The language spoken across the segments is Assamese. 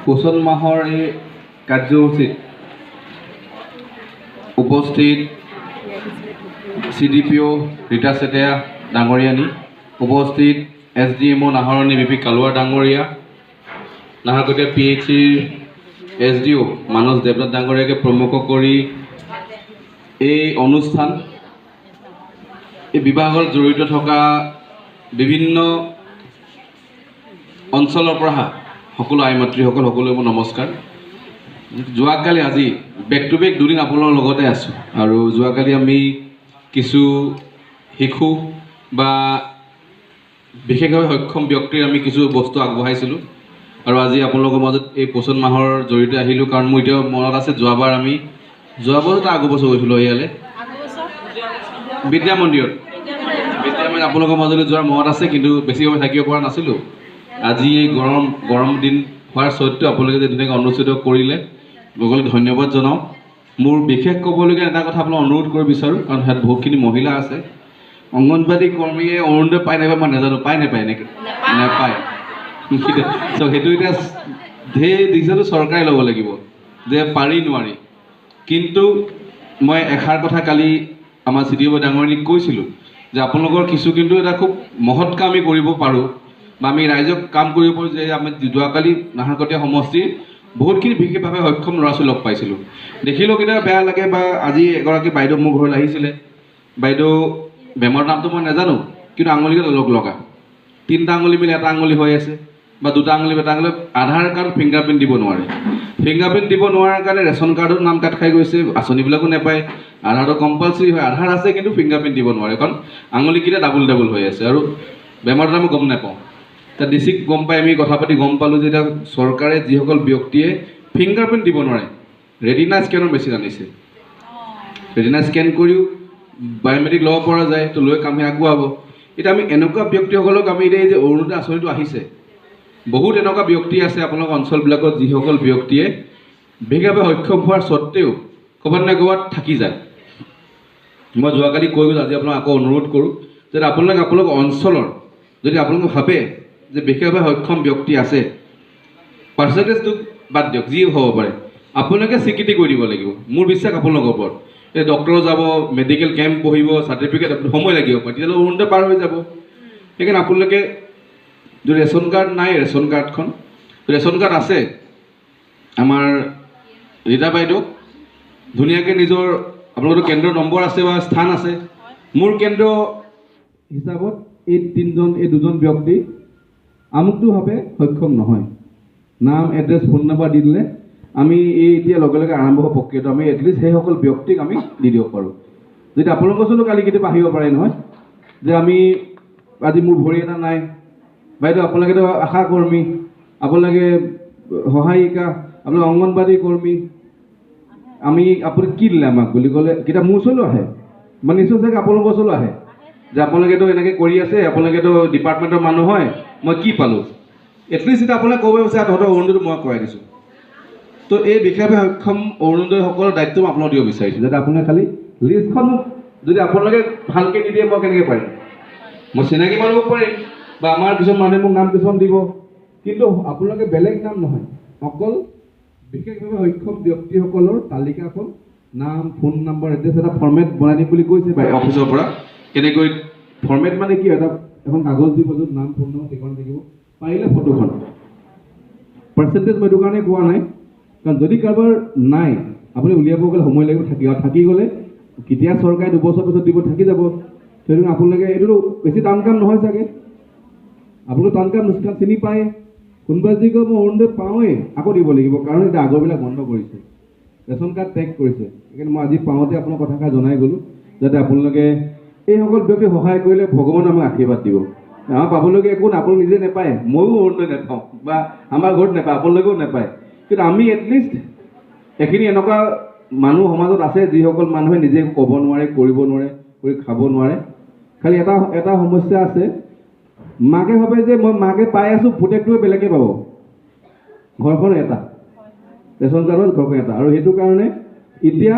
পোষণ মাহৰ এই কাৰ্যসূচীত উপস্থিত CDPO ৰীতা চেতিয়া ডাঙৰীয়ানী, উপস্থিত SDMO নাহৰণী BP কালুৱা ডাঙৰীয়া, নাহৰকটীয়া PHCৰ SDO মানস দেৱনাথ ডাঙৰীয়াকে প্ৰমুখ কৰি এই অনুষ্ঠান এই বিভাগত জড়িত থকা বিভিন্ন অঞ্চলৰ পৰা সকলো আই মাতৃসকল সকলোৱে মোৰ নমস্কাৰ। যোৱাকালি আজি বেক টু বেক দুদিন আপোনালোকৰ লগতে আছোঁ আৰু যোৱাকালি আমি কিছু শিশু বা বিশেষভাৱে সক্ষম ব্যক্তিৰ আমি কিছু বস্তু আগবঢ়াইছিলোঁ আৰু আজি আপোনালোকৰ মাজত এই পোষণ মাহৰ জড়িত আহিলোঁ, কাৰণ মোৰ এতিয়াও মনত আছে যোৱাবাৰ আগৰ বছৰ গৈছিলোঁ ইয়ালৈ বিদ্যা মন্দিৰত আপোনালোকৰ মাজলৈ যোৱাৰ মনত আছে, কিন্তু বেছি সময় থাকিব পৰা নাছিলোঁ। আজি এই গৰম দিন হোৱাৰ স্বত্বেও আপোনালোকে যে ধুনীয়াকৈ অনুষ্ঠিত কৰিলে, সকলোকে ধন্যবাদ জনাওঁ। মোৰ বিশেষ ক'বলগীয়া এটা কথা আপোনাক অনুৰোধ কৰিব বিচাৰোঁ, কাৰণ ইয়াত বহুতখিনি মহিলা আছে। অংগনবাদী কৰ্মীয়ে অৰুণোদয় পায় নাপায় মই নাজানো, পায় নাপায় এনেকৈ নাপায়। চ' সেইটো এতিয়া ঢেৰ ডিচিশ্যনটো চৰকাৰে ল'ব লাগিব যে পাৰি নোৱাৰি। কিন্তু মই এষাৰ কথা কালি আমাৰ CDPO ডাঙৰীক কৈছিলোঁ যে আপোনালোকৰ কিছু কিন্তু এটা খুব মহৎ কাম আমি কৰিব পাৰোঁ বা আমি ৰাইজক কাম কৰিব পাৰোঁ। যে আমি যোৱাকালি নাহৰকটীয়া সমষ্টিৰ বহুতখিনি বিশেষভাৱে সক্ষম ল'ৰা ছোৱালী লগ পাইছিলোঁ, দেখিলেও কেতিয়াবা বেয়া লাগে। বা আজি এগৰাকী বাইদেউ মোৰ ঘৰলৈ আহিছিলে, বাইদেউ বেমাৰৰ নামটো মই নাজানো, কিন্তু আঙুলিকেইটা লগা 3টা আঙুলি মিলি এটা আঙুলি হৈ আছে বা 2টা আঙুলি এটা আঙুলি। আধাৰ কাৰ্ড ফিংগাৰপ্ৰিণ্ট দিব নোৱাৰে, ফিংগাৰপ্ৰিণ্ট দিব নোৱাৰাৰ কাৰণে ৰেচন কাৰ্ডত নাম কাট খাই গৈছে, আঁচনিবিলাকো নাপায়। আধাৰটো কম্পালচৰি হয়, আধাৰ আছে কিন্তু ফিংগাৰপ্ৰিণ্ট দিব নোৱাৰে, কাৰণ আঙুলিকেইটা ডাবল হৈ আছে আৰু বেমাৰটো আমি গম নাপাওঁ। এতিয়া ডিচিক গম পাই আমি কথা পাতি গম পালোঁ যে এতিয়া চৰকাৰে যিসকল ব্যক্তিয়ে ফিংগাৰপ্ৰিণ্ট দিব নোৱাৰে ৰেটিনা স্কেনৰ মেচিন আনিছে। ৰেটিনা স্কেন কৰিও বায়'মেট্ৰিক ল'ব পৰা যায়, তো লৈ কামখিনি আগুৱাব। এতিয়া আমি এনেকুৱা ব্যক্তিসকলক আমি এতিয়া এই যে অৰুণোদয় আঁচনিটো আহিছে, বহুত এনেকুৱা ব্যক্তি আছে আপোনালোকৰ অঞ্চলবিলাকত যিসকল ব্যক্তিয়ে বিশেষভাৱে সক্ষম হোৱাৰ স্বত্তেও ক'ৰবাত নে ক'ৰবাত থাকি যায়। মই যোৱাকালি কৈ গ'লোঁ, আজি আপোনাক আকৌ অনুৰোধ কৰোঁ যে আপোনালোকৰ অঞ্চলৰ যদি আপোনালোকে ভাবে যে বিশেষভাৱে সক্ষম ব্যক্তি আছে, পাৰ্চেণ্টেজটো বাদ দিয়ক, যি হ'ব পাৰে আপোনালোকে স্বীকৃতি কৰি দিব লাগিব। মোৰ বিশ্বাস আপোনালোকৰ ওপৰত। এই ডক্টৰ যাব, মেডিকেল কেম্প বহিব, চাৰ্টিফিকেট সময় লাগিব পাৰে, তেতিয়াহ'লে অৰুণোদয় পাৰ হৈ যাব। সেইকাৰণে আপোনালোকে যদি ৰেচন কাৰ্ড নাই, ৰেচন কাৰ্ড আছে আমাৰ ৰীতা বাইদেউ ধুনীয়াকৈ নিজৰ আপোনালোকৰ কেন্দ্ৰৰ নম্বৰ আছে বা স্থান আছে। মোৰ কেন্দ্ৰ হিচাপত এই দুজন ব্যক্তি আমুকটোভাৱে সক্ষম নহয়, নাম এড্ৰেছ ফোন নম্বৰ দি দিলে আমি এই এতিয়া লগে লগে আৰম্ভ হোৱা প্ৰক্ৰিয়াটো আমি এটলিষ্ট সেইসকল ব্যক্তিক আমি দি দিব পাৰোঁ। যদি আপোনালোকৰ ওচৰতো কালি কেতিয়াবা আহিব পাৰে নহয় যে আমি আজি মোৰ ভৰি এটা নাই, বাইদেউ আপোনালোকেতো আশা কৰ্মী, আপোনালোকে সহায়িকা, আপোনালোকে অংগনবাদী কৰ্মী, আপুনি কি দিলে আমাক বুলি ক'লে কেতিয়া মোৰ ওচৰলৈ আহে বা নিশ্চয় চাগে আপোনালোকৰ ওচৰলৈ আহে যে আপোনালোকেতো এনেকৈ কৰি আছে, আপোনালোকেতো ডিপাৰ্টমেণ্টৰ মানুহ হয়, মই কি পালোঁ। এটলিষ্ট এতিয়া আপোনালোকে ক'ব বিচাৰে তহঁতৰ অৰুণোদয়টো মই কৰাই দিছোঁ। তো এই বিশেষভাৱে সক্ষম অৰুণোদয়সকলৰ দায়িত্ব মই আপোনাক দিব বিচাৰিছোঁ, যাতে আপোনালোকে খালি লিষ্টখন যদি আপোনালোকে ভালকৈ নিদিয়ে মই কেনেকৈ পাৰিম। মই চিনাকি মানুহ পাৰিম বা আমাৰ কিছুমান মানুহে মোক নাম কিছুমান দিব, কিন্তু আপোনালোকে বেলেগ নাম নহয়, অকল বিশেষভাৱে সক্ষম ব্যক্তিসকলৰ তালিকাখন নাম, ফোন নম্বৰ, এড্ৰেছ এটা ফৰ্মেট বনাই দিম বুলি কৈছে অফিচৰ পৰা। কেনেকৈ ফৰ্মেট মানে কি, এখন কাগজ দিব য'ত নাম, ফোন নম্বৰ, ঠিকনা থাকিব, পাৰিলে ফটোখন। পাৰ্চেণ্টেজ মই এইটো কাৰণে কোৱা নাই, কাৰণ যদি কাৰোবাৰ নাই আপুনি উলিয়াব গ'লে সময় লাগিব, থাকি গ'লে কেতিয়া চৰকাৰে 2 বছৰ পিছত দিব, থাকি যাব। সেইটো আপোনালোকে এইটোতো বেছি টান কাম নহয় চাগে, আপোনালোকে টান কাম চিনি পায়। কোনোবাই যদি কয় মই অৰুণোদয় পাওঁৱেই আকৌ দিব লাগিব, কাৰণ এতিয়া আগৰবিলাক বন্ধ কৰিছে, ৰেচন কাৰ্ড টেগ কৰিছে। সেইকাৰণে মই আজি পাওঁতে আপোনাক কথাষাৰ জনাই গ'লোঁ যাতে আপোনালোকে এইসকল ব্যক্তি সহায় কৰিলে ভগৱানে আমাক আশীৰ্বাদ দিব। আমাৰ পাবলগীয়া একো আপোনালোকে নিজে নাপায়, ময়ো অৰুণোদয় নাপাওঁ বা আমাৰ ঘৰত নাপায়, আপোনালোকেও নাপায়, কিন্তু আমি এটলিষ্ট এইখিনি এনেকুৱা মানুহ সমাজত আছে যিসকল মানুহে নিজে ক'ব নোৱাৰে, কৰিব নোৱাৰে, কৰি খাব নোৱাৰে। খালি এটা সমস্যা আছে, মাকে ভাবে যে মই মাকে পাই আছোঁ, পুতেকটোৱে বেলেগে পাব, ঘৰখন এটা ৰেচন কাৰ্ডত ঘৰখন এটা। আৰু সেইটো কাৰণে এতিয়া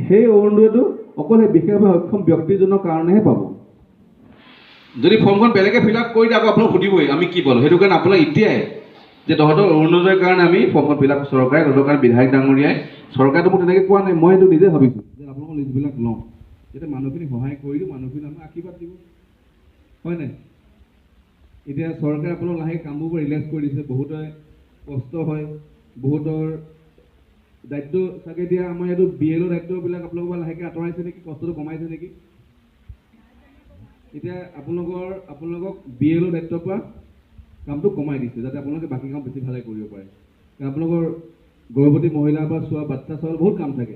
সেই অৰুণোদয়টো অকল সেই বিশেষভাৱে সক্ষম ব্যক্তিজনৰ কাৰণেহে পাব। যদি ফৰ্মখন বেলেগে ফিল আপ কৰি দিয়ে আকৌ আপোনাক সুধিবই আমি কি পালোঁ। সেইটো কাৰণে আপোনাক এতিয়াই যে তহঁতৰ অৰুণোদয়ৰ কাৰণে আমি ফৰ্মত ফিল আপ চৰকাৰে তহঁতৰ কাৰণে বিধায়ক ডাঙৰীয়াই চৰকাৰেতো মোক তেনেকৈ কোৱা নাই মই সেইটো নিজে ভাবিছোঁ যে আপোনালোকৰ লিষ্টবিলাক লওঁ যাতে মানুহখিনি সহায় কৰি দিওঁ মানুহখিনি আমাক আশীৰ্বাদ দিব হয় নাই এতিয়া চৰকাৰে আপোনালোক লাহে কামবোৰ ৰিলেক্স কৰি দিছে বহুতে কষ্ট হয় বহুতৰ দায়িত্ব চাগে এতিয়া আমাৰ এইটো BLO দায়িত্ববিলাক আপোনালোকৰ লাহেকৈ আঁতৰাইছে নেকি কষ্টটো কমাইছে নেকি এতিয়া আপোনালোকক BLO দায়িত্বৰ পৰা কামটো কমাই দিছে যাতে আপোনালোকে বাকী কাম বেছি ভালে কৰিব পাৰে কাৰণ আপোনালোকৰ গৰ্ভৱতী মহিলাৰ পৰা চোৱা বাচ্চা চোৱাৰ বহুত কাম থাকে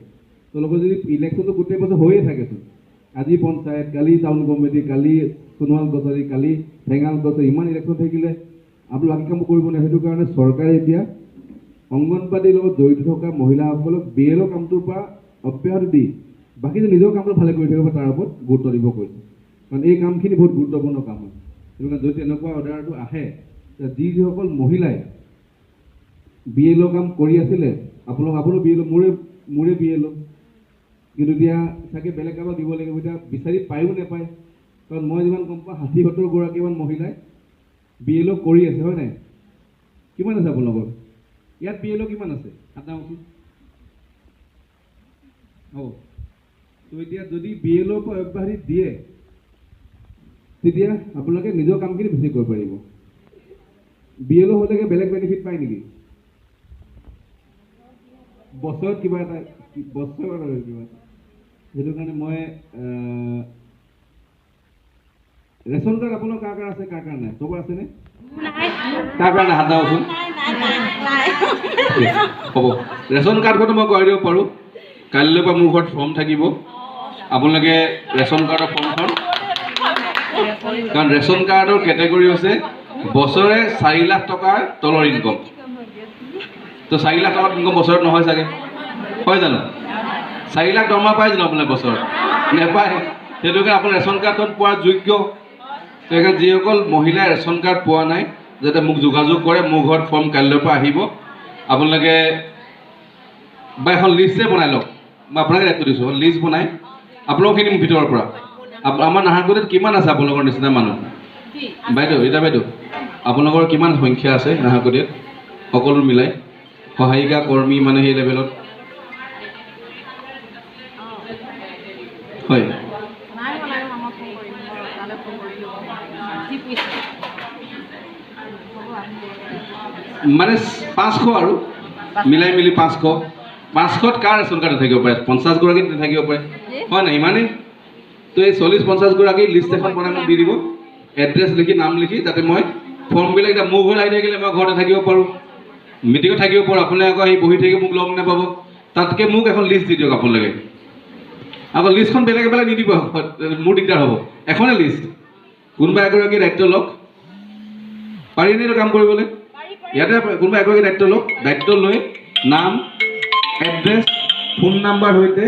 তেওঁলোকৰ যদি ইলেকশ্যনটো গোটেই বছৰ হৈয়ে থাকেচোন আজি পঞ্চায়ত কালি টাউন কমিটি কালি সোণোৱাল কছাৰী কালি ঠেঙাল কছাৰী ইমান ইলেকশ্যন থাকিলে আপোনালোক বাকী কাম কৰিব নোৱাৰে সেইটো কাৰণে চৰকাৰে এতিয়া অংগনবাড়ীৰ লগত জড়িত থকা মহিলাসকলক BLO কামটোৰ পৰা অব্যাহতি দি বাকী যে নিজৰ কামটো ভালে কৰি থাকিব তাৰ ওপৰত গুৰুত্ব দিব কৈছে কাৰণ এই কামখিনি বহুত গুৰুত্বপূৰ্ণ কাম হয় সেইটো কাৰণে যদি এনেকুৱা অৰ্ডাৰটো আহে যিসকল মহিলাই BLO কাম কৰি আছিলে আপোনালোক BLO মোৰে BLO কিন্তু এতিয়া চাগে বেলেগ কামত দিব লাগিব এতিয়া বিচাৰি পায়ো নাপায় কাৰণ মই যিমান গম পাওঁ 60-70গৰাকীমান মহিলাই BLO কৰি আছে হয় নাই কিমান আছে আপোনালোকৰ ইয়াত BLO কিমান আছে আপোনালোক হ'ব তো এতিয়া যদি BLO পৰা অব্যাহতি দিয়ে তেতিয়া আপোনালোকে নিজৰ কামখিনি বেছি কৰিব পাৰিব BLO হ'লেগে বেলেগ বেনিফিট পায় নেকি বছৰত কিবা এটা বছৰত কিবা সেইটো কাৰণে মই ৰেচন কাৰ্ড আপোনাৰ কাৰ কাৰ আছে কাৰ কাৰ নাই চবৰ আছেনে কাৰ কাৰণে হাত দাওচোন হ'ব ৰেচন কাৰ্ডখনো মই কৰাই দিব পাৰোঁ কাইলৈৰ পৰা মোৰ ঘৰত ফৰ্ম থাকিব আপোনালোকে ৰেচন কাৰ্ডৰ ফৰ্মখন কাৰণ ৰেচন কাৰ্ডৰ কেটেগৰী হৈছে বছৰে 4 লাখ টকাৰ তলৰ ইনকম তো 4 লাখ টকাৰ ইনকম বছৰত নহয় চাগে হয় জানো 4 লাখ দৰমহা পায় জানো আপোনালোকে বছৰত নেপায় সেইটো কাৰণে আপোনাৰ ৰেচন কাৰ্ডখন পোৱাৰ যোগ্য সেইকাৰণে যিসকল মহিলাই ৰেচন কাৰ্ড পোৱা নাই যাতে মোক যোগাযোগ কৰে মোৰ ঘৰত ফৰ্ম কাইলৈৰ পৰা আহিব আপোনালোকে বা এখন লিষ্টে বনাই লওক মই আপোনালোকে দায়িত্ব দিছোঁ লিষ্ট বনাই আপোনালোকখিনি মোৰ ভিতৰৰ পৰা আমাৰ নাহৰকটীয়াত কিমান আছে আপোনালোকৰ নিচিনা মানুহ বাইদেউ ৰীতা বাইদেউ আপোনালোকৰ কিমান সংখ্যা আছে নাহৰকটীয়াত সকলো মিলাই সহায়িকা কৰ্মী মানে সেই লেভেলত হয় মানে 500 আৰু মিলাই মিলি 500ত কাৰ ৰেচন কাৰ্ড থাকিব পাৰে 50গৰাকী থাকিব পাৰে হয় নাই ইমানেই তো এই 40-50গৰাকী লিষ্ট এখন বনাই মোক দি দিব এড্ৰেছ লিখি নাম লিখি যাতে মই ফৰ্মবিলাক এতিয়া মোৰ ঘৰত আহি থাকিলে মই ঘৰতে থাকিব পাৰোঁ মিটিঙত থাকিব পাৰোঁ আপুনি আকৌ আহি বহি থাকি মোক লগ নাপাব তাতকৈ মোক এখন লিষ্ট দি দিয়ক আপোনালোকে আকৌ লিষ্টখন বেলেগ বেলেগ নিদিব মোৰ দিগদাৰ হ'ব এখনে লিষ্ট কোনোবা এগৰাকী দায়িত্ব লওক পাৰিনে এইটো কাম কৰিবলৈ ইয়াতে কোনোবা এগৰাকী দায়িত্ব লওক দায়িত্ব লৈ নাম এড্ৰেছ ফোন নাম্বাৰ সৈতে